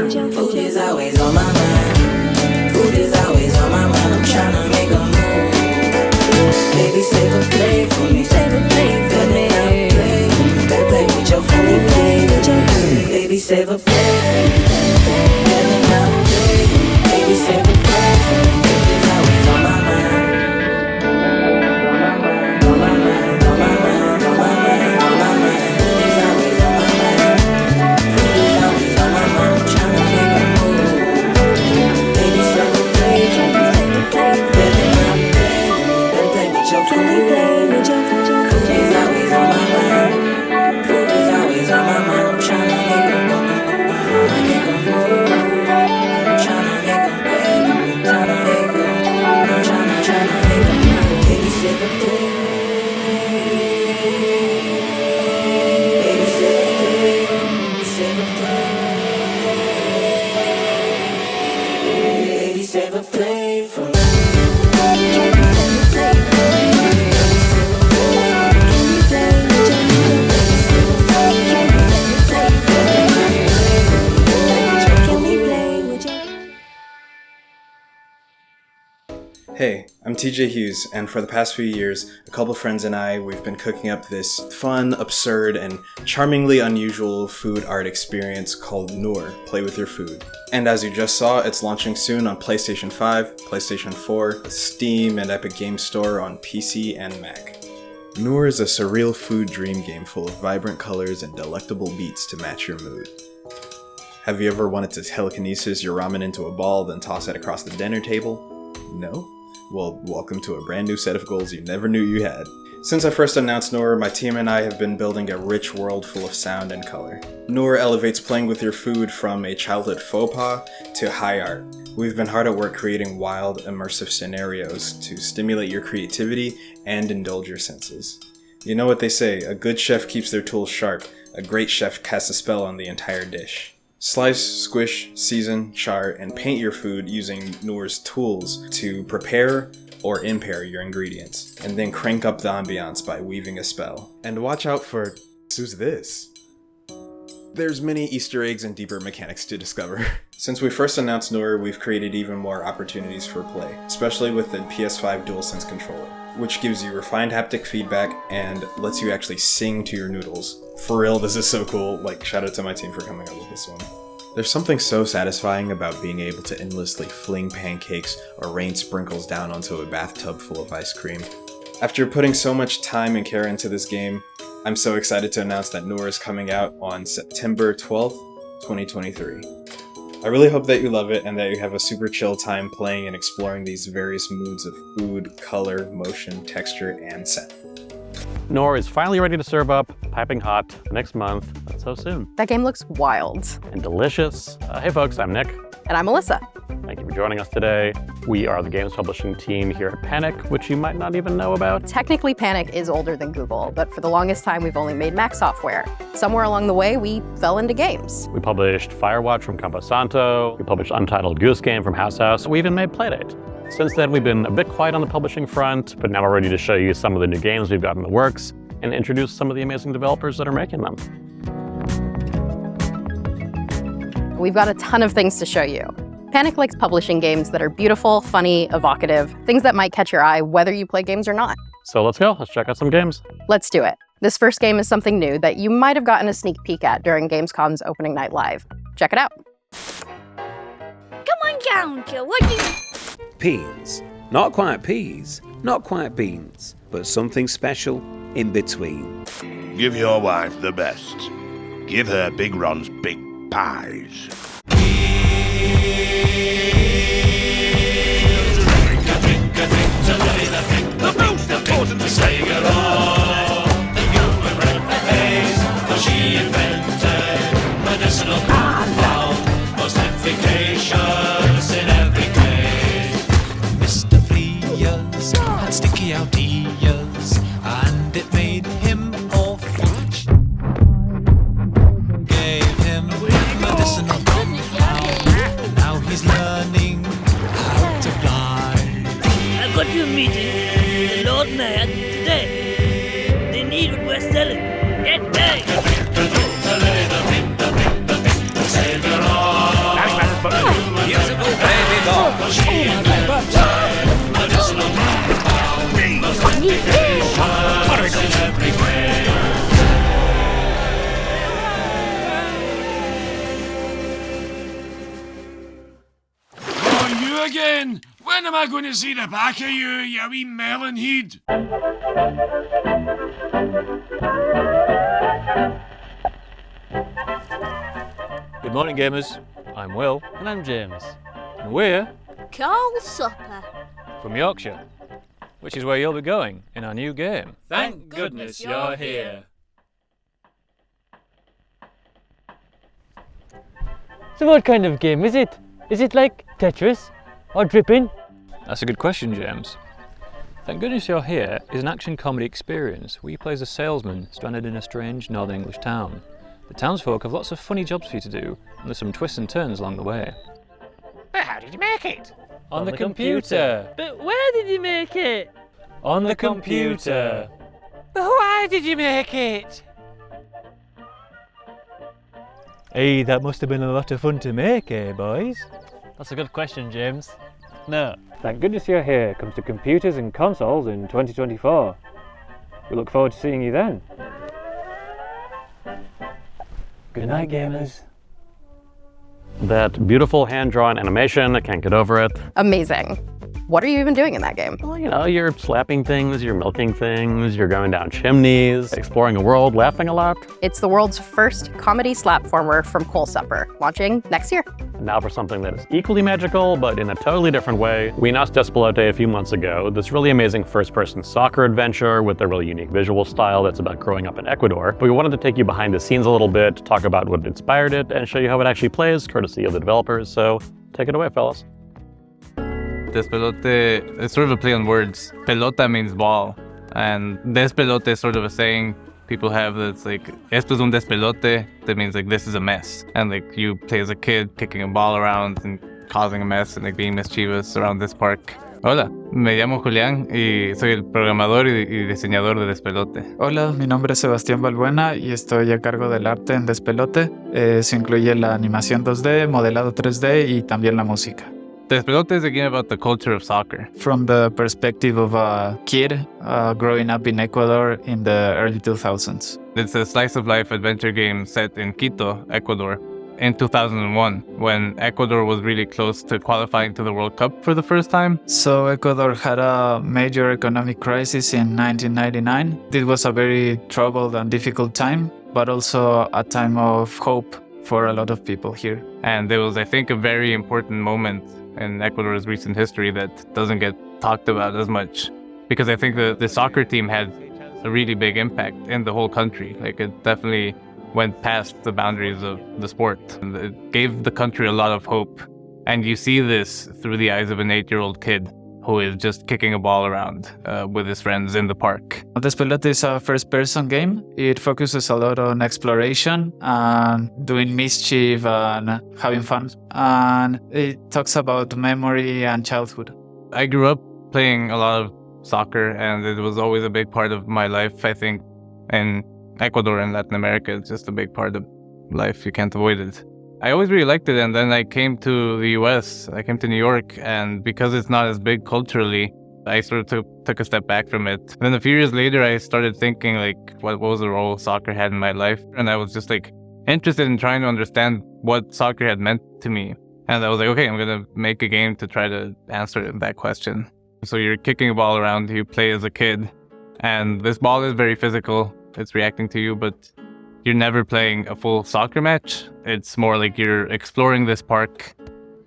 Food is always on my mind. Food is always on my mind. I'm tryna make a move. Baby, save a plate for me. Save a plate for me. Better play with your food. Baby, save a plate for me. Better not play. Baby, save a plate for me. Food is always on my mind. Hey, I'm TJ Hughes, and for the past few years, a couple friends and I, we've been cooking up this fun, absurd, and charmingly unusual food art experience called NOUR, Play With Your Food. And as you just saw, it's launching soon on PlayStation 5, PlayStation 4, Steam, and Epic Games Store on PC and Mac. NOUR is a surreal food dream game full of vibrant colors and delectable beats to match your mood. Have you ever wanted to telekinesis your ramen into a ball, then toss it across the dinner table? No? Well, welcome to a brand new set of goals you never knew you had. Since I first announced NOUR, my team and I have been building a rich world full of sound and color. NOUR elevates playing with your food from a childhood faux pas to high art. We've been hard at work creating wild, immersive scenarios to stimulate your creativity and indulge your senses. You know what they say, a good chef keeps their tools sharp, a great chef casts a spell on the entire dish. Slice, squish, season, char, and paint your food using NOUR's tools to prepare or impair your ingredients, and then crank up the ambiance by weaving a spell. And watch out for... who's this? There's many Easter eggs and deeper mechanics to discover. Since we first announced NOUR, we've created even more opportunities for play, especially with the PS5 DualSense controller, which gives you refined haptic feedback and lets you actually sing to your noodles. For real, this is so cool. Like, shout out to my team for coming up with this one. There's something so satisfying about being able to endlessly fling pancakes or rain sprinkles down onto a bathtub full of ice cream. After putting so much time and care into this game, I'm so excited to announce that NOUR is coming out on September 12th, 2023. I really hope that you love it and that you have a super chill time playing and exploring these various moods of food, color, motion, texture, and sound. NOUR is finally ready to serve up, piping hot, next month. That's so soon. That game looks wild. And delicious. Hey folks, I'm Nick. And I'm Melissa. Thank you for joining us today. We are the games publishing team here at Panic, which you might not even know about. Technically, Panic is older than Google, but for the longest time, we've only made Mac software. Somewhere along the way, we fell into games. We published Firewatch from Camposanto. We published Untitled Goose Game from House. We even made Playdate. Since then, we've been a bit quiet on the publishing front, but now we're ready to show you some of the new games we've got in the works and introduce some of the amazing developers that are making them. We've got a ton of things to show you. Panic likes publishing games that are beautiful, funny, evocative, things that might catch your eye whether you play games or not. So let's go. Let's check out some games. Let's do it. This first game is something new that you might have gotten a sneak peek at during Gamescom's opening night live. Check it out. Come on down, Joe. What do you... Peas. Not quite peas, not quite beans, but something special in between. Give your wife the best. Give her Big Ron's big pies. The most important thing at all. The human brain pays, for she invented medicinal compound, most efficacious in every case. Mr. Fleas had sticky out ears, and it made him awful. Gave him medicinal compound, now he's learning how to fly. I've got you a meeting, the Lord Mayor, today. They need what we're selling. Get paid. for she invented medicinal compound. Most efficacious in every way. Oh, you again? When am I going to see the back of you, you wee melon head? Good morning, gamers. I'm Will. And I'm James. And we're Cold supper. from Yorkshire, which is where you'll be going in our new game. Thank goodness you're here. So what kind of game is it? Is it like Tetris or Dripping? That's a good question, James. Thank Goodness You're Here is an action comedy experience where you play as a salesman stranded in a strange northern English town. The townsfolk have lots of funny jobs for you to do, and there's some twists and turns along the way. But how did you make it? On the computer. But where did you make it? On the computer. But why did you make it? Hey, that must have been a lot of fun to make, eh, boys? That's a good question, James. No. Thank Goodness You're Here comes to computers and consoles in 2024. We look forward to seeing you then. Good night, gamers. That beautiful hand-drawn animation, I can't get over it. Amazing. What are you even doing in that game? Well, you know, you're slapping things, you're milking things, you're going down chimneys, exploring a world, laughing a lot. It's the world's first comedy slapformer from Cole Supper, launching next year. And now for something that is equally magical, but in a totally different way. We announced Despelote a few months ago, this really amazing first-person soccer adventure with a really unique visual style that's about growing up in Ecuador. But we wanted to take you behind the scenes a little bit, talk about what inspired it, and show you how it actually plays, courtesy of the developers. So take it away, fellas. Despelote is sort of a play on words. Pelota means ball, and despelote is sort of a saying people have that's like, esto es un despelote, that means like this is a mess. And like you play as a kid kicking a ball around and causing a mess and like being mischievous around this park. Hola, me llamo Julián y soy el programador y diseñador de Despelote. Hola, mi nombre es Sebastián Balbuena y estoy a cargo del arte en Despelote. Se incluye la animación 2D, modelado 3D y también la música. Despelote is a game about the culture of soccer. From the perspective of a kid growing up in Ecuador in the early 2000s. It's a slice-of-life adventure game set in Quito, Ecuador, in 2001, when Ecuador was really close to qualifying to the World Cup for the first time. So Ecuador had a major economic crisis in 1999. It was a very troubled and difficult time, but also a time of hope for a lot of people here. And it was, I think, a very important moment in Ecuador's recent history that doesn't get talked about as much, because I think the soccer team had a really big impact in the whole country. Like it definitely went past the boundaries of the sport, and it gave the country a lot of hope. And you see this through the eyes of an 8-year-old kid who is just kicking a ball around with his friends in the park. Despelote is a first-person game. It focuses a lot on exploration and doing mischief and having fun. And it talks about memory and childhood. I grew up playing a lot of soccer, and it was always a big part of my life, I think. In Ecuador and Latin America, it's just a big part of life. You can't avoid it. I always really liked it, and then I came to the US, I came to New York, and because it's not as big culturally, I sort of took a step back from it. Then a few years later, I started thinking, like, what was the role soccer had in my life? And I was just, like, interested in trying to understand what soccer had meant to me. And I was like, okay, I'm going to make a game to try to answer that question. So you're kicking a ball around, you play as a kid, and this ball is very physical. It's reacting to you, but you're never playing a full soccer match. It's more like you're exploring this park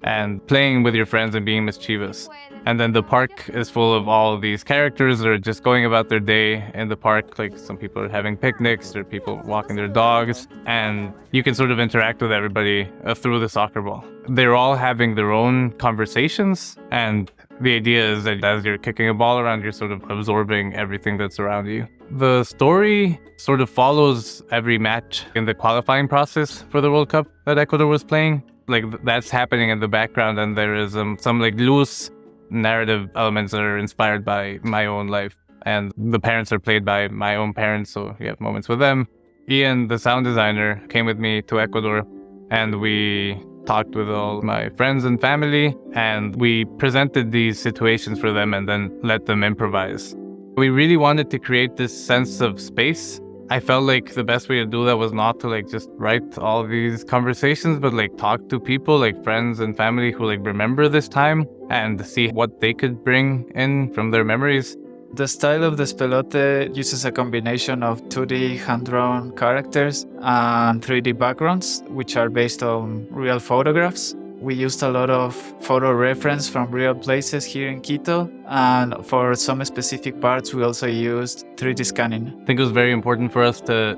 and playing with your friends and being mischievous. And then the park is full of all of these characters that are just going about their day in the park. Like some people are having picnics, there are people walking their dogs, and you can sort of interact with everybody through the soccer ball. They're all having their own conversations, and the idea is that as you're kicking a ball around, you're sort of absorbing everything that's around you. The story sort of follows every match in the qualifying process for the World Cup that Ecuador was playing. Like that's happening in the background, and there is some like loose narrative elements that are inspired by my own life. And the parents are played by my own parents, so you have moments with them. Ian, the sound designer, came with me to Ecuador, and we talked with all my friends and family, and we presented these situations for them and then let them improvise. We really wanted to create this sense of space. I felt like the best way to do that was not to just write all these conversations, but talk to people, friends and family who remember this time and see what they could bring in from their memories. The style of Despelote uses a combination of 2D hand-drawn characters and 3D backgrounds, which are based on real photographs. We used a lot of photo reference from real places here in Quito, and for some specific parts we also used 3D scanning. I think it was very important for us to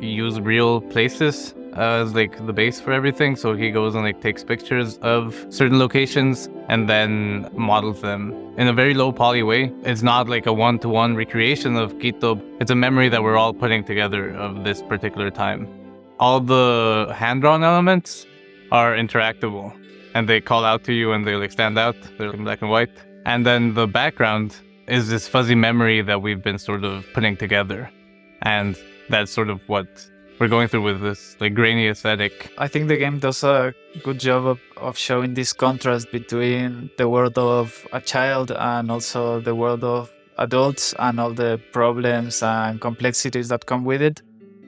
use real places as the base for everything. So he goes and takes pictures of certain locations and then models them in a very low poly way. It's not a one-to-one recreation of Quito. It's a memory that we're all putting together of this particular time. All the hand-drawn elements are interactable and they call out to you and they stand out. They're in black and white. And then the background is this fuzzy memory that we've been sort of putting together. And that's sort of what we're going through with this grainy aesthetic. I think the game does a good job of showing this contrast between the world of a child and also the world of adults and all the problems and complexities that come with it.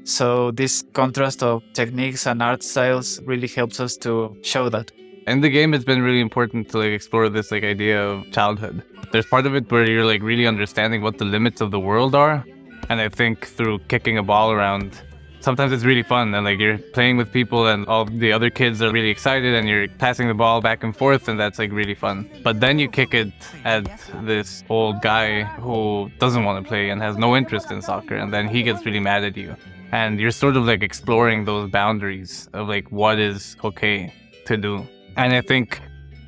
So this contrast of techniques and art styles really helps us to show that. In the game, it's been really important to explore this idea of childhood. There's part of it where you're really understanding what the limits of the world are. And I think through kicking a ball around, sometimes it's really fun and you're playing with people and all the other kids are really excited and you're passing the ball back and forth and that's really fun. But then you kick it at this old guy who doesn't want to play and has no interest in soccer, and then he gets really mad at you. And you're sort of exploring those boundaries of what is okay to do. And I think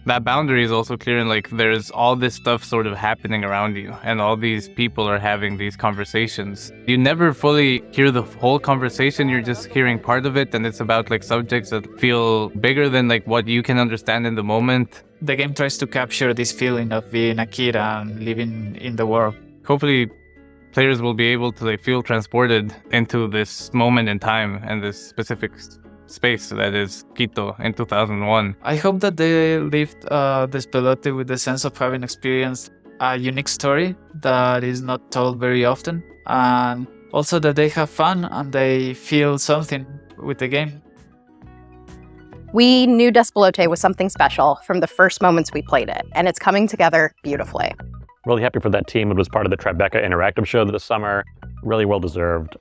that boundary is also clear in there's all this stuff sort of happening around you and all these people are having these conversations. You never fully hear the whole conversation, you're just hearing part of it, and it's about subjects that feel bigger than what you can understand in the moment. The game tries to capture this feeling of being a kid and living in the world. Hopefully players will be able to feel transported into this moment in time and this specific space that is Quito in 2001. I hope that they leave Despelote with the sense of having experienced a unique story that is not told very often, and also that they have fun and they feel something with the game. We knew Despelote was something special from the first moments we played it, and it's coming together beautifully. Really happy for that team. It was part of the Tribeca Interactive Show this summer. Really well deserved.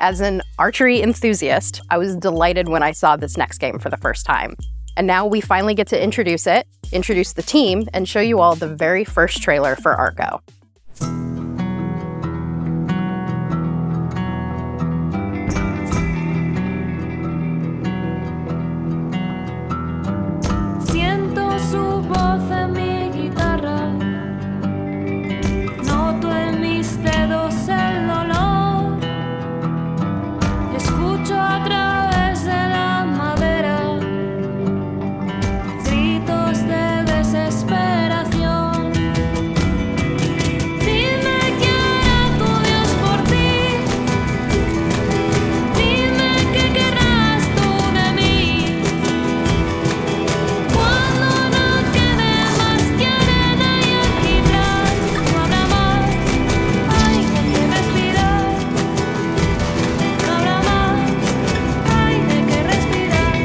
As an archery enthusiast, I was delighted when I saw this next game for the first time. And now we finally get to introduce the team, and show you all the very first trailer for Arco. Siento su voz en mi guitarra, noto en mis dedos el dolor, escucho a través de la madera gritos de desesperación. Dime quién era tu Dios por ti, dime qué querrás tú de mí. Cuando no quede más que arena y alquitrán, no habrá más, hay que respirar. No habrá más, hay que respirar.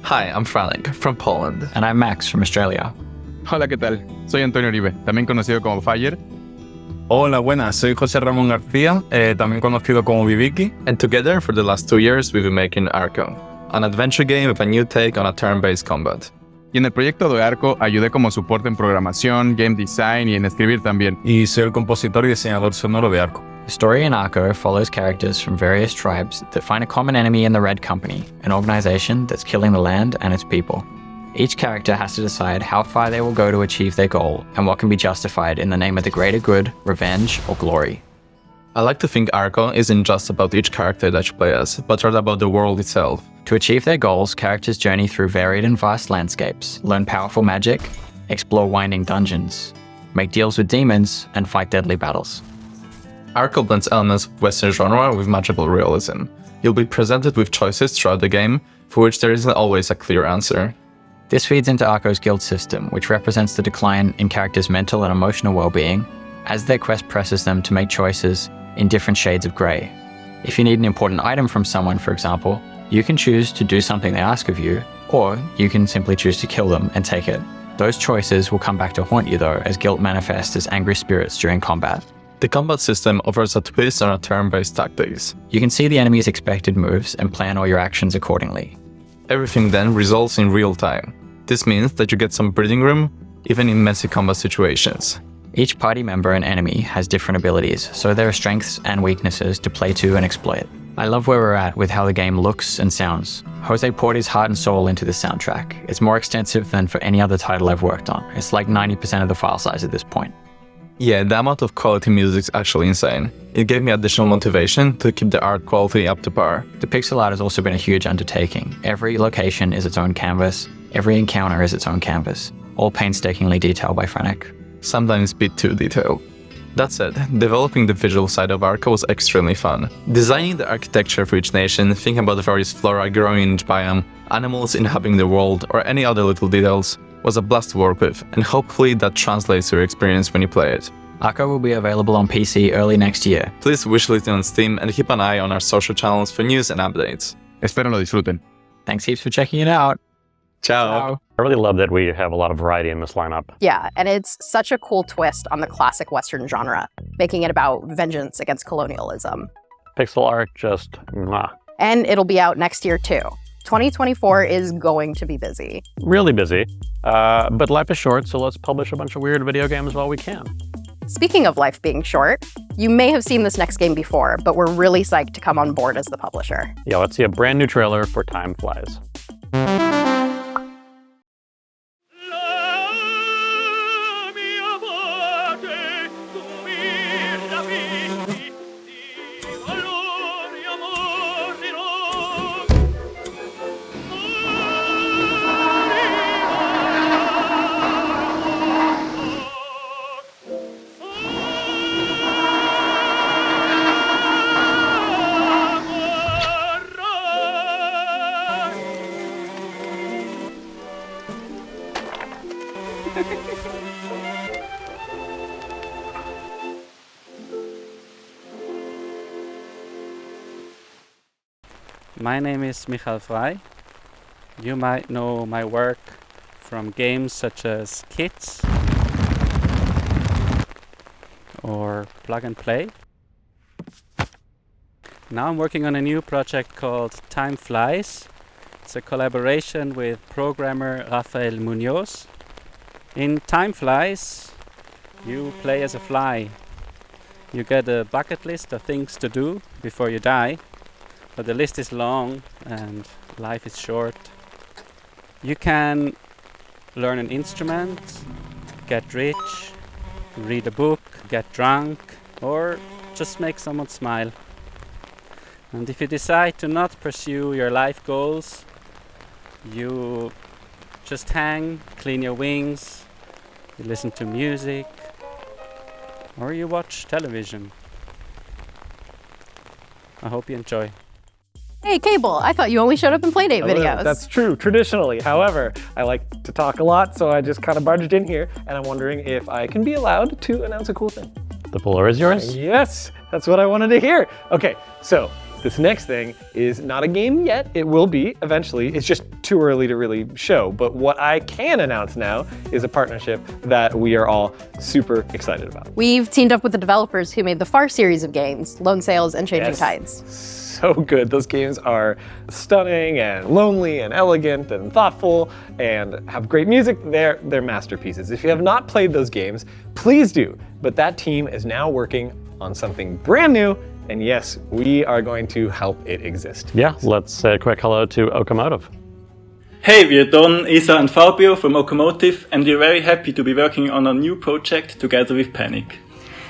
Hi, I'm Frank from Poland. And I'm Max from Australia. Hola, ¿qué tal? Soy Antonio Uribe, también conocido como Fire. Hola, buenas. Soy José Ramón García, también conocido como Viviki. And together, for the last 2 years, we've been making Arco, an adventure game with a new take on a turn-based combat. Y en el proyecto de Arco ayudé como soporte en programación, game design y en escribir también. Y soy el compositor y diseñador sonoro de Arco. The story in Arco follows characters from various tribes that find a common enemy in the Red Company, an organization that's killing the land and its people. Each character has to decide how far they will go to achieve their goal and what can be justified in the name of the greater good, revenge, or glory. I like to think Arco isn't just about each character that you play as, but rather about the world itself. To achieve their goals, characters journey through varied and vast landscapes, learn powerful magic, explore winding dungeons, make deals with demons, and fight deadly battles. Arco blends elements of Western genre with magical realism. You'll be presented with choices throughout the game, for which there isn't always a clear answer. This feeds into Arco's guild system, which represents the decline in characters' mental and emotional well-being as their quest presses them to make choices in different shades of grey. If you need an important item from someone, for example, you can choose to do something they ask of you, or you can simply choose to kill them and take it. Those choices will come back to haunt you though, as guilt manifests as angry spirits during combat. The combat system offers a twist on a turn-based tactics. You can see the enemy's expected moves and plan all your actions accordingly. Everything then resolves in real time. This means that you get some breathing room, even in messy combat situations. Each party member and enemy has different abilities, so there are strengths and weaknesses to play to and exploit. I love where we're at with how the game looks and sounds. Jose poured his heart and soul into this soundtrack. It's more extensive than for any other title I've worked on. It's like 90% of the file size at this point. Yeah, the amount of quality music is actually insane. It gave me additional motivation to keep the art quality up to par. The pixel art has also been a huge undertaking. Every location is its own canvas. Every encounter is its own canvas. All painstakingly detailed by Frank. Sometimes a bit too detailed. That said, developing the visual side of Arco was extremely fun. Designing the architecture for each nation, thinking about the various flora growing in each biome, animals inhabiting the world, or any other little details, was a blast to work with, and hopefully that translates to your experience when you play it. Arco will be available on PC early next year. Please wishlist it on Steam and keep an eye on our social channels for news and updates. Espero lo disfruten. Thanks heaps for checking it out. Ciao. I really love that we have a lot of variety in this lineup. Yeah, and it's such a cool twist on the classic Western genre, making it about vengeance against colonialism. Pixel art just mwah. And it'll be out next year too. 2024 is going to be busy. Really busy, but life is short, so let's publish a bunch of weird video games while we can. Speaking of life being short, you may have seen this next game before, but we're really psyched to come on board as the publisher. Yeah, let's see a brand new trailer for Time Flies. My name is Michael Frey. You might know my work from games such as Kits or Plug and Play. Now I'm working on a new project called Time Flies. It's a collaboration with programmer Rafael Munoz. In Time Flies, you play as a fly. You get a bucket list of things to do before you die. But the list is long and life is short. You can learn an instrument, get rich, read a book, get drunk, or just make someone smile. And if you decide to not pursue your life goals, you just hang, clean your wings, you listen to music, or you watch television. I hope you enjoy. Hey, Cable, I thought you only showed up in Playdate videos. That's true, traditionally. However, I like to talk a lot, so I just kind of barged in here, and I'm wondering if I can be allowed to announce a cool thing. The floor is yours. Yes, that's what I wanted to hear. Okay, so this next thing is not a game yet. It will be eventually. It's just too early to really show. But what I can announce now is a partnership that we are all super excited about. We've teamed up with the developers who made the FAR series of games, Lone Sails and Changing Tides. So good. Those games are stunning and lonely and elegant and thoughtful and have great music. They're masterpieces. If you have not played those games, please do. But that team is now working on something brand new. And yes, we are going to help it exist. Yeah, let's say a quick hello to Okomotive. Hey, we're Don, Isa and Fabio from Okomotive, and we're very happy to be working on a new project together with Panic.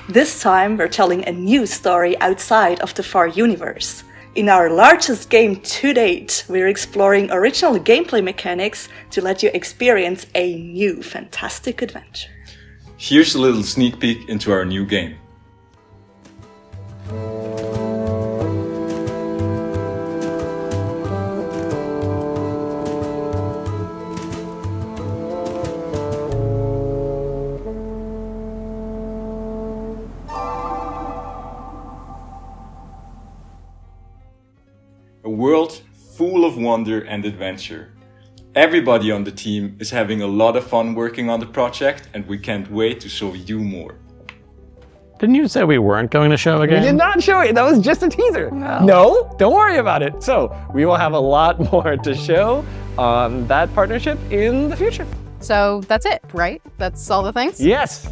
This time we're telling a new story outside of the FAR universe. In our largest game to date, we're exploring original gameplay mechanics to let you experience a new fantastic adventure. Here's a little sneak peek into our new game. A world full of wonder and adventure. Everybody on the team is having a lot of fun working on the project, and we can't wait to show you more. Didn't you say we weren't going to show again? We did not show it. That was just a teaser. No, don't worry about it. So we will have a lot more to show on that partnership in the future. So that's it, right? That's all the things? Yes.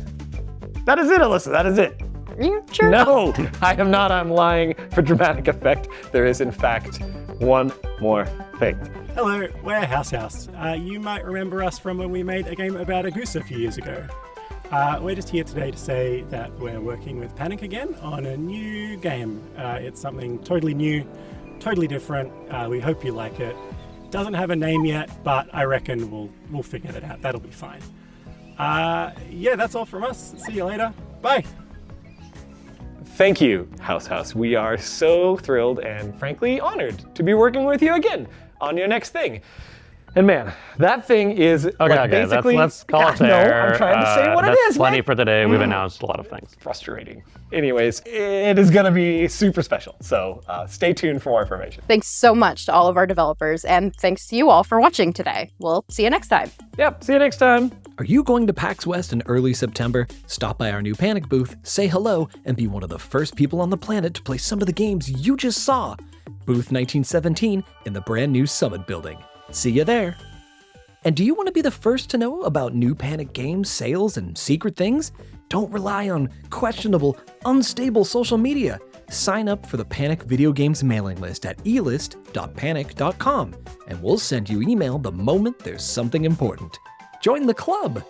That is it, Alyssa. That is it. You sure? No, I am not. I'm lying for dramatic effect. There is, in fact, one more thing. Hello, we're House. You might remember us from when we made a game about a goose a few years ago. We're just here today to say that we're working with Panic again on a new game. It's something totally new, totally different. We hope you like it. Doesn't have a name yet, but I reckon we'll figure that out. That'll be fine. Yeah, that's all from us. See you later. Bye. Thank you, House. We are so thrilled and frankly honored to be working with you again on your next thing. And man, that thing is basically... Let's call it No, there. I'm trying to say what it is, That's plenty man. for today. We've announced a lot of things. Frustrating. Anyways, it is going to be super special, so stay tuned for more information. Thanks so much to all of our developers, and thanks to you all for watching today. We'll see you next time. Yep, see you next time. Are you going to PAX West in early September? Stop by our new Panic booth, say hello, and be one of the first people on the planet to play some of the games you just saw. Booth 1917 in the brand new Summit building. See you there. And do you want to be the first to know about new Panic games, sales, and secret things? Don't rely on questionable, unstable social media. Sign up for the Panic video games mailing list at elist.panic.com, and we'll send you email the moment there's something important. Join the club!